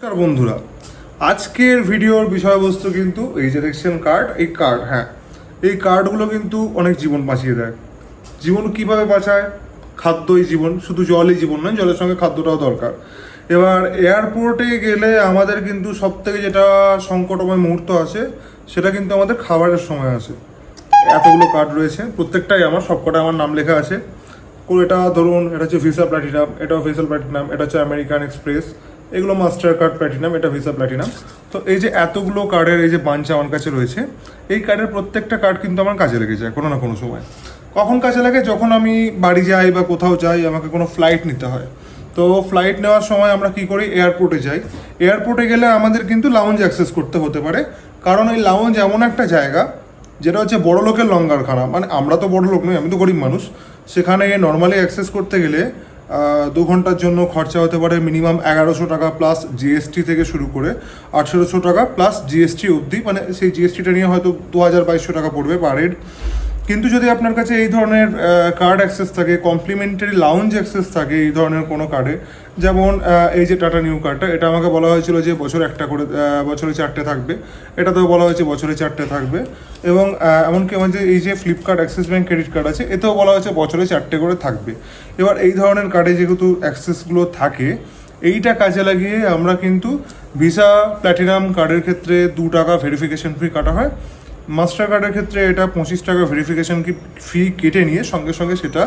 নমস্কার বন্ধুরা, আজকের ভিডিওর বিষয়বস্তু কিন্তু এই যে দেখছেন কার্ড, এই কার্ড, হ্যাঁ, এই কার্ডগুলো কিন্তু অনেক জীবন বাঁচিয়ে দেয়। জীবন কিভাবে বাঁচায়? খাদ্যই জীবন, শুধু জলই জীবন নয়, জলের সঙ্গে খাদ্যটাও দরকার। এবার এয়ারপোর্টে গেলে আমাদের কিন্তু সব থেকে যেটা সংকটময় মুহূর্ত আছে, সেটা কিন্তু আমাদের খাবারের সময় আছে। এতগুলো কার্ড রয়েছে, প্রত্যেকটাই আমার, সবকটা আমার নাম লেখা আছে। এটা ধরুন, এটা হচ্ছে ভিসা প্ল্যাটিনাম, এটাও ভিসা প্ল্যাটিনাম, এটা হচ্ছে আমেরিকান এক্সপ্রেস, এগুলো মাস্টার কার্ড প্ল্যাটিনাম, এটা ভিসা প্ল্যাটিনাম। তো এই যে এতগুলো কার্ডের এই যে বাঞ্চ আমার কাছে রয়েছে, এই কার্ডের প্রত্যেকটা কার্ড কিন্তু আমার কাজে লেগে যায় কোনো না কোনো সময়। কখন কাজে লাগে? যখন আমি বাড়ি যাই বা কোথাও যাই, আমাকে কোনো ফ্লাইট নিতে হয়। তো ফ্লাইট নেওয়ার সময় আমরা কি করি? এয়ারপোর্টে যাই। এয়ারপোর্টে গেলে আমাদের কিন্তু লাউঞ্জ অ্যাক্সেস করতে হতে পারে, কারণ এই লাউঞ্জ এমন একটা জায়গা যেটা হচ্ছে বড় লোকের লঙ্গারখানা। মানে আমরা তো বড় লোক নই, আমি তো গরিব মানুষ। সেখানে নর্মালি অ্যাক্সেস করতে গেলে 2 ঘন্টার জন্য খরচা হতে পারে মিনিমাম 1100 টাকা প্লাস জিএসটি থেকে শুরু করে 1800 টাকা প্লাস জিএসটি অবধি। মানে সেই জিএসটিটা নিয়ে হয়তো 2200 টাকা পড়বে পার হেড। কিন্তু যদি আপনার কাছে এই ধরনের কার্ড অ্যাক্সেস থাকে, কমপ্লিমেন্টারি লাউঞ্জ অ্যাক্সেস থাকে এই ধরনের কোনো কার্ডে, যেমন এই যে টাটা নিউ কার্ডটা, এটা আমাকে বলা হয়েছিল যে বছরে একটা করে, বছরে 4টে থাকবে। এটাতেও বলা হয়েছে বছরে 4টে থাকবে। এবং এমনকি আমার যে এই যে Flipkart Axis bank credit card আছে, এতেও বলা হয়েছে বছরে 4টে করে থাকবে। এবার এই ধরনের কার্ডে যেহেতু অ্যাক্সেসগুলো থাকে, এইটা কাজে লাগিয়ে আমরা কিন্তু ভিসা প্ল্যাটিনাম কার্ডের ক্ষেত্রে 2 টাকা ভেরিফিকেশন ফি কাটা হয়। মাস্টার কার্ডের ক্ষেত্রে এটা 25 টাকা ভেরিফিকেশন ফি কেটে নিয়ে সঙ্গে সঙ্গে সেটা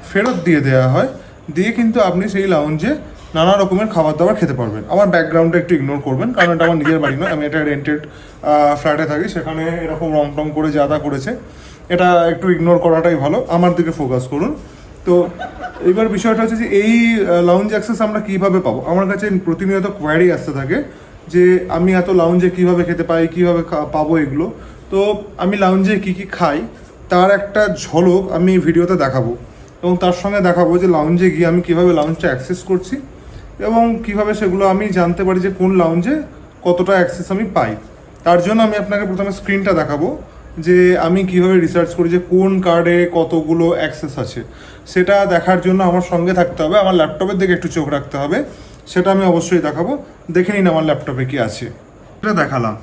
ফেরত দিয়ে দেওয়া হয়। দিয়ে কিন্তু আপনি সেই লাউঞ্জে নানা রকমের খাবার দাবার খেতে পারবেন। আমার ব্যাকগ্রাউন্ডটা একটু ইগনোর করবেন, কারণ এটা আমার নিজের বাড়ি নয়, আমি একটা রেন্টেড ফ্ল্যাটে থাকি। সেখানে এরকম রং টং করে যা তা করেছে, এটা একটু ইগনোর করাটাই ভালো। আমার দিকে ফোকাস করুন। তো এবার বিষয়টা হচ্ছে যে এই লাউঞ্জ অ্যাক্সেস আমরা কীভাবে পাবো? আমার কাছে প্রতিনিয়ত কোয়ারি আসতে থাকে যে আমি এত লাউঞ্জে কীভাবে খেতে পাই, কীভাবে পাবো এগুলো। তো আমি লাউঞ্জে কী কী খাই তার একটা ঝলক আমি ভিডিওতে দেখাবো, এবং তার সঙ্গে দেখাবো যে লাউঞ্জে গিয়ে আমি কীভাবে লাউঞ্জটা অ্যাক্সেস করছি, এবং কীভাবে সেগুলো আমি জানতে পারি যে কোন লাউঞ্জে কতটা অ্যাক্সেস আমি পাই। তার জন্য আমি আপনাকে প্রথমে স্ক্রিনটা দেখাবো যে আমি কীভাবে রিসার্চ করি যে কোন কার্ডে কতগুলো অ্যাক্সেস আছে। সেটা দেখার জন্য আমার সঙ্গে থাকতে হবে, আমার ল্যাপটপের দিকে একটু চোখ রাখতে হবে। সেটা আমি অবশ্যই দেখাবো। দেখে নিন আমার ল্যাপটপে কী আছে। এটা দেখালাম।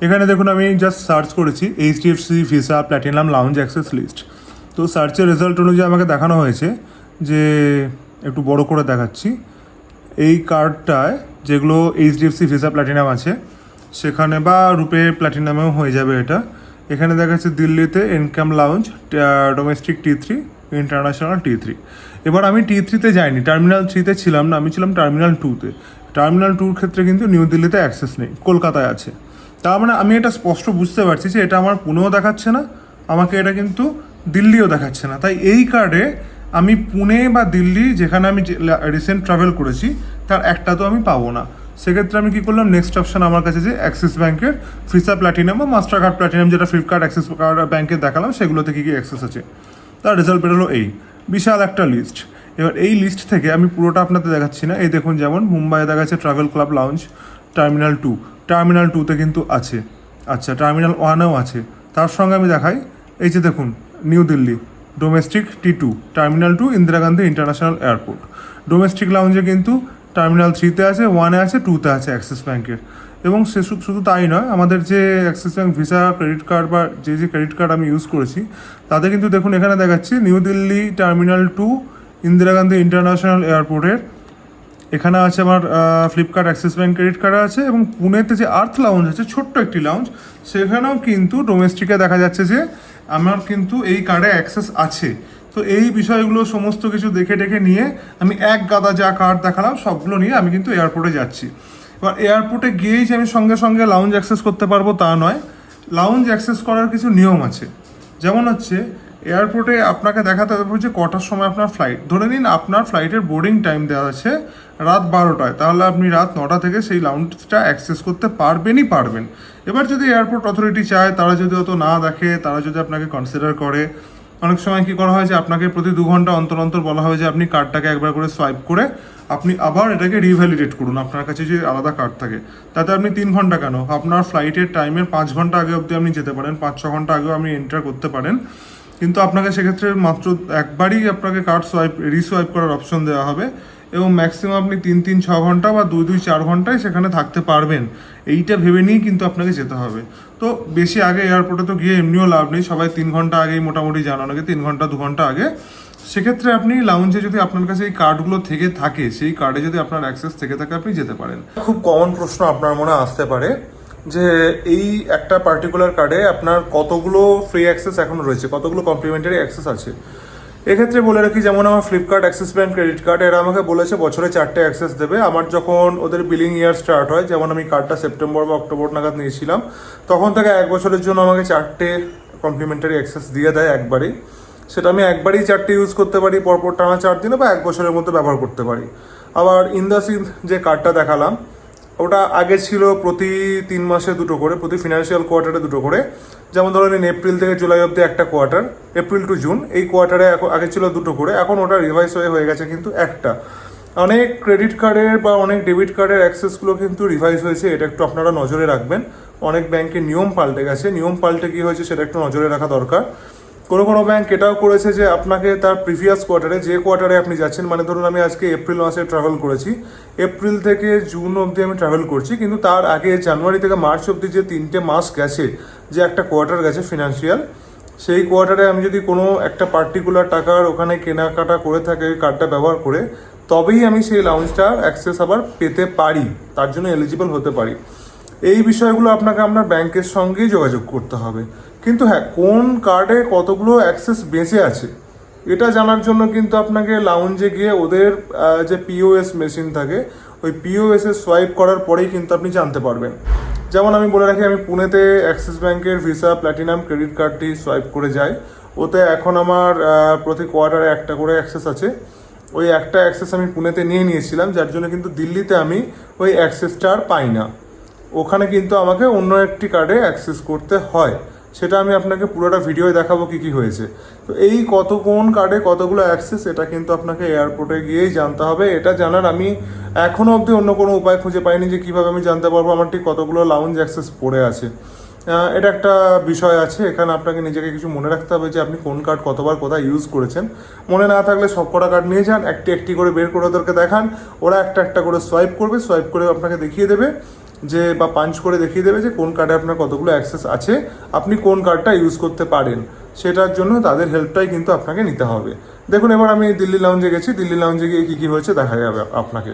এখানে দেখুন, আমি জাস্ট সার্চ করেছি HDFC visa platinum lounge access list. তো সার্চের রেজাল্ট অনুযায়ী আমাকে দেখানো হয়েছে যে, একটু বড় করে দেখাচ্ছি, এই কার্ডটায় যেগুলো এইচডিএফসি ভিসা প্ল্যাটিনাম আছে সেখানে, বা রুপে প্ল্যাটিনামেও হয়ে যাবে এটা। এখানে দেখাচ্ছে দিল্লিতে income lounge, domestic T3, international T3। এবার আমি T3-তে যাইনি, টার্মিনাল 3-তে ছিলাম না, আমি ছিলাম টার্মিনাল 2-তে। টার্মিনাল 2-র ক্ষেত্রে কিন্তু নিউ দিল্লিতে অ্যাক্সেস নেই, কলকাতায় আছে। তার মানে আমি এটা স্পষ্ট বুঝতে পারছি যে এটা আমার পুনেও দেখাচ্ছে না, আমাকে এটা কিন্তু দিল্লিও দেখাচ্ছে না। তাই এই কার্ডে আমি পুনে বা দিল্লি, যেখানে আমি রিসেন্ট ট্রাভেল করেছি, তার একটা তো আমি পাবো না। সেক্ষেত্রে আমি কী করলাম, নেক্সট অপশান আমার কাছে যে অ্যাক্সিস ব্যাঙ্কের ভিসা প্ল্যাটিনাম বা মাস্টার কার্ড প্ল্যাটিনাম, যেটা ফ্লিপকার্ট অ্যাক্সিস কার্ড ব্যাঙ্কে দেখালাম, সেগুলোতে কী কী অ্যাক্সেস আছে। তার রেজাল্ট বেরোলো এই বিশাল একটা লিস্ট। এবার এই লিস্ট থেকে আমি পুরোটা আপনাদের দেখাচ্ছি না। এই দেখুন, যেমন মুম্বাইয়ে দেখাচ্ছে travel club lounge terminal 2, terminal 2-তে কিন্তু আছে। আচ্ছা, টার্মিনাল 1-এও আছে। তার সঙ্গে আমি দেখাই, এই যে দেখুন, New Delhi domestic T2, terminal 2 Indira Gandhi international airport. Domestic লাউঞ্জে কিন্তু টার্মিনাল 3-তে আছে, 1-এ আছে, 2-তে আছে অ্যাক্সিস ব্যাঙ্কের। এবং সে শুধু তাই নয়, আমাদের যে Axis bank visa credit card বা যে ক্রেডিট কার্ড আমি ইউজ করেছি, তাতে কিন্তু দেখুন এখানে দেখাচ্ছি new Delhi terminal 2 Indira Gandhi international এয়ারপোর্টের। এখানে আছে আমার Flipkart Axis bank credit card আছে। এবং পুনেতে যে আর্থ লাউঞ্জ আছে, ছোট্ট একটি লাউঞ্জ, সেখানেও কিন্তু ডোমেস্টিকে দেখা যাচ্ছে যে আমার কিন্তু এই কার্ডে অ্যাক্সেস আছে। তো এই বিষয়গুলো সমস্ত কিছু দেখে নিয়ে আমি এক গাদা যা কার্ড দেখালাম সবগুলো নিয়ে আমি কিন্তু এয়ারপোর্টে যাচ্ছি। এবার এয়ারপোর্টে গিয়েই যে আমি সঙ্গে সঙ্গে লাউঞ্জ অ্যাক্সেস করতে পারবো তা নয়, লাউঞ্জ অ্যাক্সেস করার কিছু নিয়ম আছে। যেমন হচ্ছে, এয়ারপোর্টে আপনাকে দেখাতে হবে যে কটার সময় আপনার ফ্লাইট। ধরে নিন আপনার ফ্লাইটের বোর্ডিং টাইম দেওয়া আছে রাত 12টায়, তাহলে আপনি রাত 9টা থেকে সেই লাউঞ্জটা অ্যাক্সেস করতে পারবেন। এবার যদি এয়ারপোর্ট অথরিটি চায়, তারা যদি অত না দেখে, তারা যদি আপনাকে কনসিডার করে, অনেক সময় কী করা হয় যে আপনাকে প্রতি 2 ঘন্টা অন্তর অন্তর বলা হয় যে আপনি কার্ডটাকে একবার করে সোয়াইপ করে আপনি আবার এটাকে রিভ্যালিডেট করুন আপনার কাছে যে আলাদা কার্ড থাকে। তাতে আপনি 3 ঘন্টা কেন, আপনার ফ্লাইটের টাইমের 5 ঘন্টা আগে অবধি আপনি যেতে পারেন, 5-6 ঘন্টা আগেও আপনি এন্টার করতে পারেন। কিন্তু আপনাকে সেক্ষেত্রে মাত্র একবারই আপনাকে কার্ড রিসোয়াইপ করার অপশন দেওয়া হবে। এবং ম্যাক্সিমাম আপনি 3-6 ঘন্টা বা 2-4 ঘন্টায় সেখানে থাকতে পারবেন। এইটা ভেবে নিয়েই কিন্তু আপনাকে যেতে হবে। তো বেশি আগে এয়ারপোর্টে তো গিয়ে এমনিও লাভ নেই, সবাই 3 ঘন্টা আগেই মোটামুটি যান, অনেকে 3 ঘন্টা 2 ঘন্টা আগে। সেক্ষেত্রে আপনি লাউঞ্জে যদি আপনার কাছে এই কার্ডগুলো থেকে থাকে, সেই কার্ডে যদি আপনার অ্যাক্সেস থেকে থাকে, আপনি যেতে পারেন। খুব কমন প্রশ্ন আপনার মনে আসতে পারে যে এই একটা পার্টিকুলার কার্ডে আপনার কতগুলো ফ্রি অ্যাক্সেস এখন রয়েছে, কতগুলো কমপ্লিমেন্টারি অ্যাক্সেস আছে। এক্ষেত্রে বলে রাখি, যেমন আমার Flipkart, Axis bank, credit card, এরা আমাকে বলেছে বছরে 4টে অ্যাক্সেস দেবে। আমার যখন ওদের বিলিং ইয়ার স্টার্ট হয়, যেমন আমি কার্ডটা সেপ্টেম্বর বা অক্টোবর নাগাদ নিয়েছিলাম, তখন থেকে 1 বছরের জন্য আমাকে 4টে কমপ্লিমেন্টারি অ্যাক্সেস দিয়ে দেয় একবারই। সেটা আমি একবারই 4টে ইউজ করতে পারি, পরপর টানা 4 দিনে বা 1 বছরের মধ্যে ব্যবহার করতে পারি। আবার ইন্দাসিন যে কার্ডটা দেখালাম, ওটা আগে ছিল প্রতি 3 মাসে 2টো করে, প্রতি ফিনান্সিয়াল কোয়ার্টারে 2টো করে। যেমন ধরেন এপ্রিল থেকে জুলাই অব্দি একটা কোয়ার্টার, এপ্রিল টু জুন এই কোয়ার্টারে আগে ছিল 2টো করে, এখন ওটা রিভাইস হয়ে গেছে কিন্তু একটা। অনেক ক্রেডিট কার্ডের বা অনেক ডেবিট কার্ডের অ্যাক্সেসগুলো কিন্তু রিভাইস হয়েছে, এটা একটু আপনারা নজরে রাখবেন। অনেক ব্যাংকের নিয়ম পাল্টে গেছে, নিয়ম পাল্টে কী হয়েছে সেটা একটু নজরে রাখা দরকার। কোনো ব্যাংক এটাও করেছে যে আপনাকে তার প্রিভিয়াস কোয়ার্টারে, যে কোয়ার্টারে আপনি যাচ্ছেন, মানে ধরুন আমি আজকে এপ্রিল মাসে ট্রাভেল করেছি, এপ্রিল থেকে জুন অবধি আমি ট্রাভেল করছি, কিন্তু তার আগে জানুয়ারি থেকে মার্চ অবধি যে 3টে মাস গেছে, যে একটা কোয়ার্টার গেছে ফিনান্সিয়াল, সেই কোয়ার্টারে আমি যদি কোনো একটা পার্টিকুলার টাকার ওখানে কেনাকাটা করে থাকি ওই কার্ডটা ব্যবহার করে, তবেই আমি সেই লাউঞ্জটার অ্যাক্সেস আবার পেতে পারি, তার জন্য এলিজিবল হতে পারি। এই বিষয়গুলো আপনাকে আপনার ব্যাংকের সঙ্গেই যোগাযোগ করতে হবে। কিন্তু হ্যাঁ, কোন কার্ডে কতগুলো অ্যাক্সেস বেঁচে আছে এটা জানার জন্য কিন্তু আপনাকে লাউঞ্জে গিয়ে ওদের যে পিওএস মেশিন থাকে, ওই পিওএসে সোয়াইপ করার পরেই কিন্তু আপনি জানতে পারবেন। যেমন আমি বলে রাখি, আমি পুনেতে অ্যাক্সিস ব্যাংকের ভিসা প্ল্যাটিনাম ক্রেডিট কার্ডটি সোয়াইপ করে যাই। ওতে এখন আমার প্রতি কোয়ার্টারে একটা করে অ্যাক্সেস আছে। ওই একটা অ্যাক্সেস আমি পুনেতে নিয়েছিলাম, যার জন্য কিন্তু দিল্লিতে আমি ওই অ্যাক্সেসটা আর পাই না। ওখানে কিন্তু আমাকে অন্য একটি কার্ডে অ্যাক্সেস করতে হয়। সেটা আমি আপনাকে পুরোটা ভিডিওয় দেখাবো কী কী হয়েছে। তো এই কোন কার্ডে কতগুলো অ্যাক্সেস, এটা কিন্তু আপনাকে এয়ারপোর্টে গিয়েই জানতে হবে। এটা জানার আমি এখনও অবধি অন্য কোনো উপায় খুঁজে পাইনি যে কীভাবে আমি জানতে পারবো আমার ঠিক কতগুলো লাউঞ্জ অ্যাক্সেস পড়ে আছে। এটা একটা বিষয় আছে, এখানে আপনাকে নিজেকে কিছু মনে রাখতে হবে যে আপনি কোন কার্ড কতবার কোথায় ইউজ করেছেন। মনে না থাকলে সব কটা কার্ড নিয়ে যান, একটি করে বের করে ওদেরকে দেখান, ওরা একটা করে সোয়াইপ করবে, সোয়াইপ করে আপনাকে দেখিয়ে দেবে যে, বা পাঞ্চ করে দেখিয়ে দেবে যে কোন কার্ডে আপনার কতগুলো অ্যাক্সেস আছে, আপনি কোন কার্ডটা ইউজ করতে পারেন। সেটার জন্য তাদের হেল্পটাই কিন্তু আপনাকে নিতে হবে। দেখুন, এবার আমি দিল্লি লাউঞ্জে গেছি, দিল্লি লাউঞ্জে গিয়ে কী হয়েছে দেখা যাবে আপনাকে।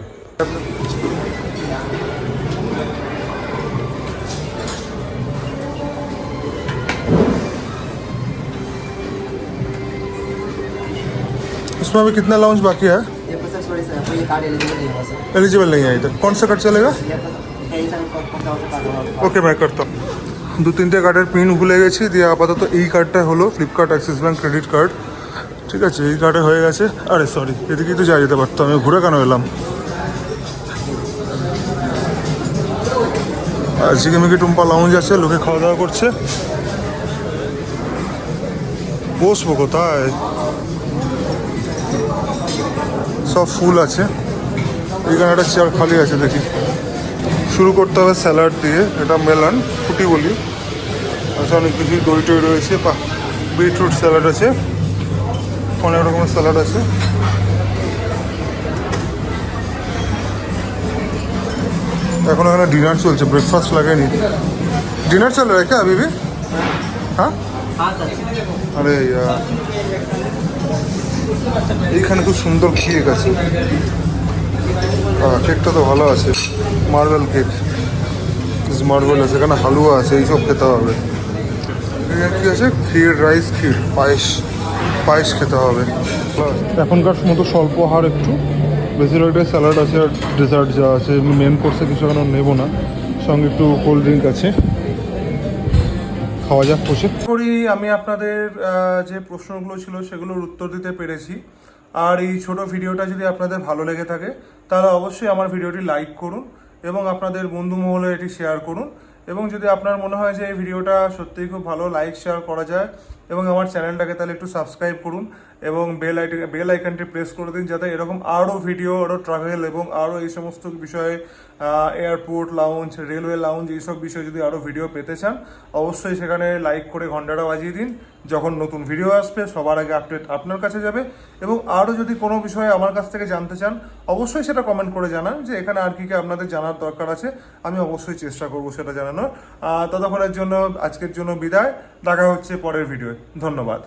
इसमें अभी कितना लाउंज बाकी है? ये सर सॉरी सर, कोई कार्ड एलिजिबल नहीं होगा सर। एलिजिबल नहीं है इधर। कौन सा कार्ड चलेगा? ये सर कौन सा कार्ड होगा? ওকে, मैं करता हूँ। 2-3টে কার্ডের পিন ভুলে গেছি, দিয়ে আপাতত এই কার্ডটা হলো Flipkart Axis bank credit card. ঠিক আছে, এই কার্ডে হয়ে গেছে। আরে সরি, এদিকেই তো যেতে পারতো, আমি ঘুরে কেন এলাম? আর ঝিকিমিকি টুম্পা লাউঞ্জ আছে, লোকে খাওয়া দাওয়া করছে। বসবো কোথায়? সব ফুল আছে, এখানে একটা চেয়ার খালি আছে। দেখি, শুরু করতে হবে স্যালাড দিয়ে। এটা মেলন ফুটি বলি। আচ্ছা, অনেক কিছু দই টই রয়েছে, বিটরুট স্যালাড আছে, অনেক রকমের স্যালাড আছে। এখন এখানে ডিনার চলছে, ব্রেকফাস্ট লাগেনি। ডিনার চল রেখে अभी भी? हाँ हाँ सर। আরে এইখানে খুব সুন্দর কেক আছে। কেকটা তো ভালো আছে, মার্বেল কেক, মার্বেল আছে। এখানে হালুয়া আছে, এইসব খেতে হবে। এখানে কী আছে? ক্ষীর, রাইস ক্ষীর, পায়েস খেতে হবে। এখনকার মতো স্বল্প আহার একটু, বেশিরভাগটাই স্যালাড আছে আর ডেজার্ট যা আছে। মেন কোর্সে কিছু এখন নেবো না, সঙ্গে একটু কোল্ড ড্রিঙ্ক আছে। খাওয়া যাক বসে। করি আমি আপনাদের যে প্রশ্নগুলো ছিল সেগুলোর উত্তর দিতে পেরেছি। আর এই ছোট ভিডিওটা যদি আপনাদের ভালো লেগে থাকে, তাহলে অবশ্যই আমার ভিডিওটি লাইক করুন এবং আপনাদের বন্ধু মহলে এটি শেয়ার করুন। এবং যদি আপনার মনে হয় যে এই ভিডিওটা সত্যিই খুব ভালো, লাইক শেয়ার করা যায় এবং আমার চ্যানেলটাকে তাহলে একটু সাবস্ক্রাইব করুন এবং বেল আইকনটি প্রেস করে দিন, যাতে এরকম আরও ভিডিও, আরও ট্রাভেল এবং আরও এই সমস্ত বিষয়ে এয়ারপোর্ট লাউঞ্জ, রেলওয়ে লাউঞ্জ, এইসব বিষয়ে যদি আরও ভিডিও পেতে চান অবশ্যই সেখানে লাইক করে ঘন্টাটা বাজিয়ে দিন। যখন নতুন ভিডিও আসবে সবার আগে আপডেট আপনার কাছে যাবে। এবং আরও যদি কোনো বিষয়ে আমার কাছ থেকে জানতে চান অবশ্যই সেটা কমেন্ট করে জানান যে এখানে আর কি কি আপনাদের জানার দরকার আছে, আমি অবশ্যই চেষ্টা করবো সেটা জানানোর। ততক্ষণের জন্য আজকের জন্য বিদায়, দেখা হচ্ছে পরের ভিডিওয়। ধন্যবাদ।